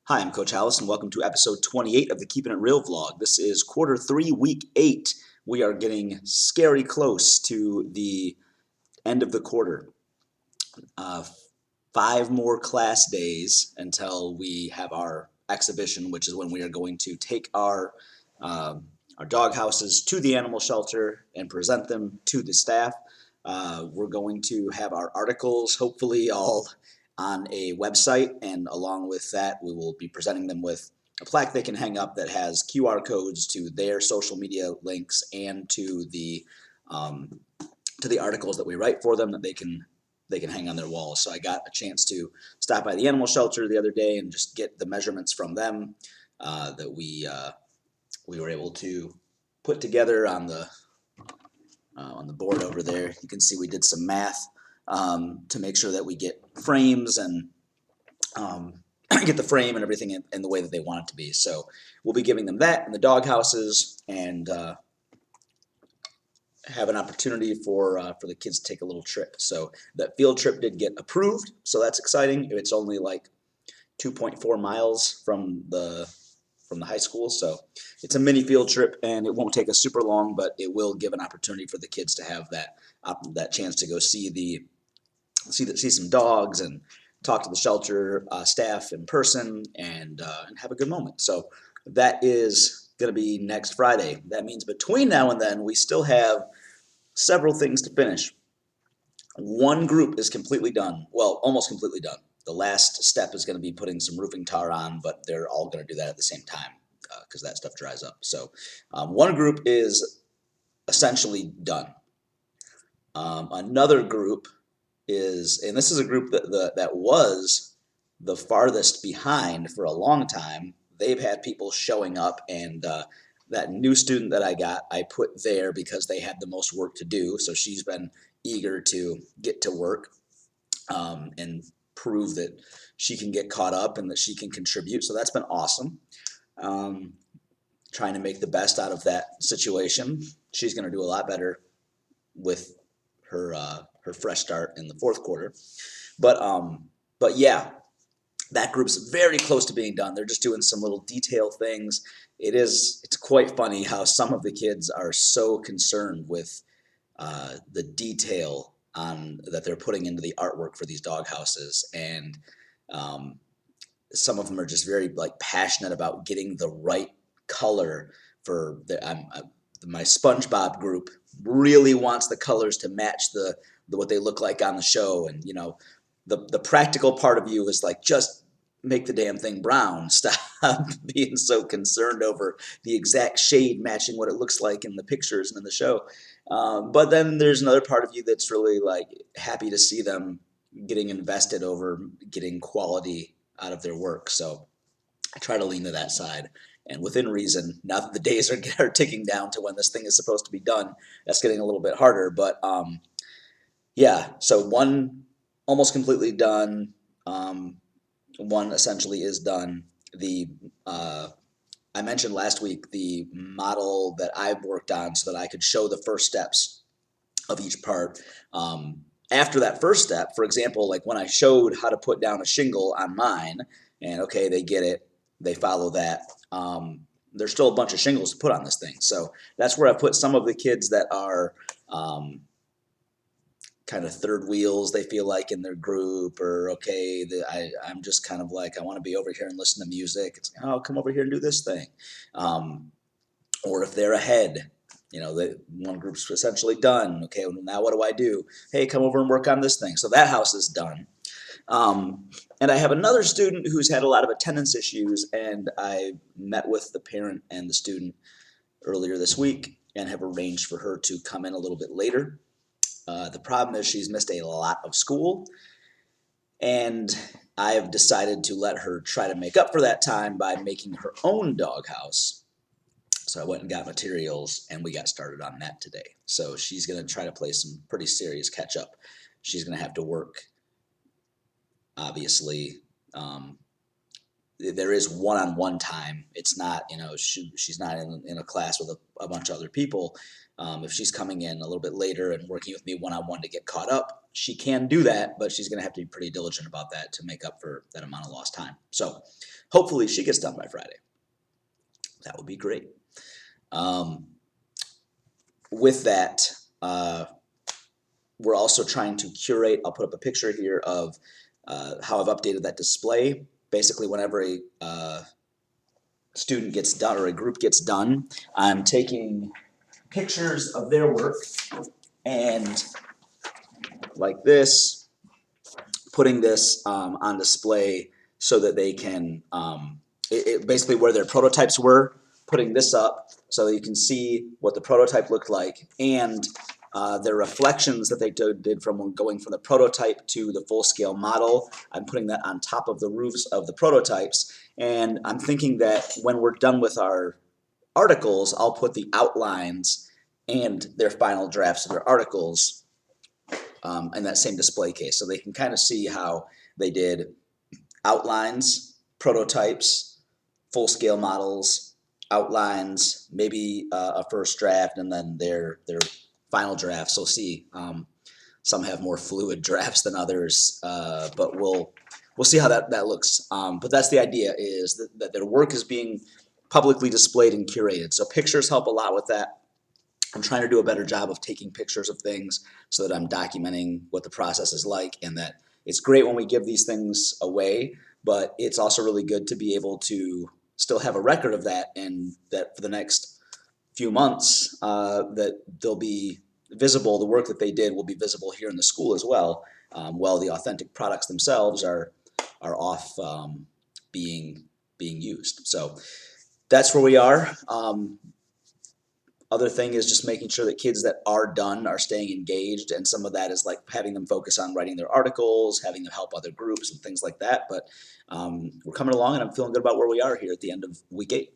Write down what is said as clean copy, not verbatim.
Hi, I'm Coach Hallis, and welcome to episode 28 of the Keeping It Real vlog. This is quarter 3, week 8. We are getting scary close to the end of the quarter. 5 more class days until we have our exhibition, which is when we are going to take our dog houses to the animal shelter and present them to the staff. We're going to have our articles hopefully all on a website, and along with that, we will be presenting them with a plaque they can hang up that has QR codes to their social media links and to the articles that we write for them that they can hang on their walls. So I got a chance to stop by the animal shelter the other day and just get the measurements from them that we were able to put together on the board over there. You can see we did some math to make sure that we get frames and get the frame and everything in the way that they want it to be. So we'll be giving them that in the dog houses and have an opportunity for the kids to take a little trip. So that field trip did get approved, so that's exciting. It's only like 2.4 miles from the high school, so it's a mini field trip, and it won't take us super long, but it will give an opportunity for the kids to have that chance to go see some dogs and talk to the shelter staff in person and have a good moment. So that is going to be next Friday. That means between now and then we still have several things to finish. One group is completely done, well, almost completely done. The last step is going to be putting some roofing tar on, but they're all going to do that at the same time because that stuff dries up. So one group is essentially done. Another group is, and this is a group that was the farthest behind for a long time. They've had people showing up, and that new student that I put there because they had the most work to do. So she's been eager to get to work and prove that she can get caught up and that she can contribute. So that's been awesome. Trying to make the best out of that situation. She's going to do a lot better with her fresh start in the fourth quarter. But yeah, that group's very close to being done. They're just doing some little detail things. It's quite funny how some of the kids are so concerned with the detail that they're putting into the artwork for these dog houses, and some of them are just very passionate about getting the right color for my SpongeBob group really wants the colors to match what they look like on the show, and the practical part of you is like, just make the damn thing brown. Stop being so concerned over the exact shade matching what it looks like in the pictures and in the show. But then there's another part of you that's really happy to see them getting invested over getting quality out of their work. So I try to lean to that side. And within reason, now that the days are ticking down to when this thing is supposed to be done, that's getting a little bit harder. But yeah, so one almost completely done. One essentially is done. I mentioned last week the model that I've worked on so that I could show the first steps of each part. After that first step, for example, like when I showed how to put down a shingle on mine, and okay, they get it, they follow that. There's still a bunch of shingles to put on this thing. So that's where I put some of the kids that are kind of third wheels, they feel like, in their group, or okay, I'm just kind of like, I want to be over here and listen to music. It's, oh, come over here and do this thing. Or if they're ahead, one group's essentially done. Okay, well, now what do I do? Hey, come over and work on this thing. So that house is done. And I have another student who's had a lot of attendance issues, and I met with the parent and the student earlier this week and have arranged for her to come in a little bit later. The problem is she's missed a lot of school, and I've decided to let her try to make up for that time by making her own doghouse. So I went and got materials, and we got started on that today. So she's going to try to play some pretty serious catch up. She's going to have to work, obviously. There is one-on-one time. It's not, she's not in a class with a bunch of other people. If she's coming in a little bit later and working with me one-on-one to get caught up, she can do that, but she's going to have to be pretty diligent about that to make up for that amount of lost time. So Hopefully she gets done by Friday. That would be great. With that, we're also trying to curate. I'll put up a picture here of how I've updated that display. Basically, whenever a student gets done or a group gets done, I'm taking pictures of their work and like this, putting this on display so that they can, basically where their prototypes were, putting this up so that you can see what the prototype looked like and their reflections that they did from going from the prototype to the full-scale model. I'm putting that on top of the roofs of the prototypes, and I'm thinking that when we're done with our articles, I'll put the outlines and their final drafts of their articles in that same display case, so they can kind of see how they did outlines, prototypes, full-scale models, outlines, maybe a first draft, and then their final drafts. So see, some have more fluid drafts than others, but we'll see how that looks. But that's the idea, is that their work is being publicly displayed and curated. So pictures help a lot with that. I'm trying to do a better job of taking pictures of things so that I'm documenting what the process is like, and that it's great when we give these things away, but it's also really good to be able to still have a record of that, and that for the next few months that they'll be visible, the work that they did will be visible here in the school as well, while the authentic products themselves are off being used. So that's where we are. Other thing is just making sure that kids that are done are staying engaged, and some of that is like having them focus on writing their articles, having them help other groups and things like that. But we're coming along, and I'm feeling good about where we are here at the end of week 8.